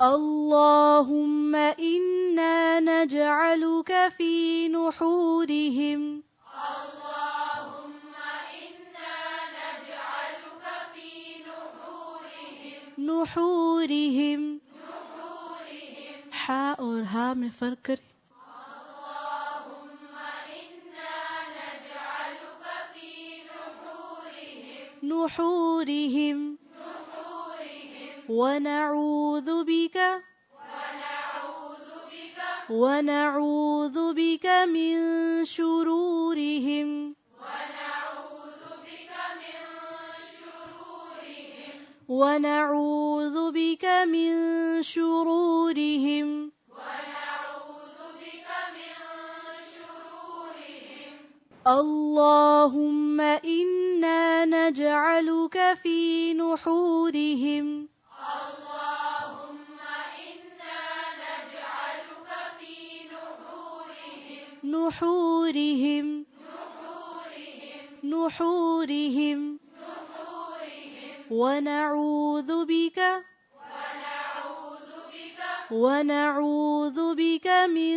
اللهم إنا نجعلك في نحورهم نحورهم حاء और हा में फर्क करें نحورهم ونعوذ بك من شرورهم ونعوذ بك من شرورهم اللهم إنا نجعلك في نحورهم نحورهم نحورهم ونعوذ بك من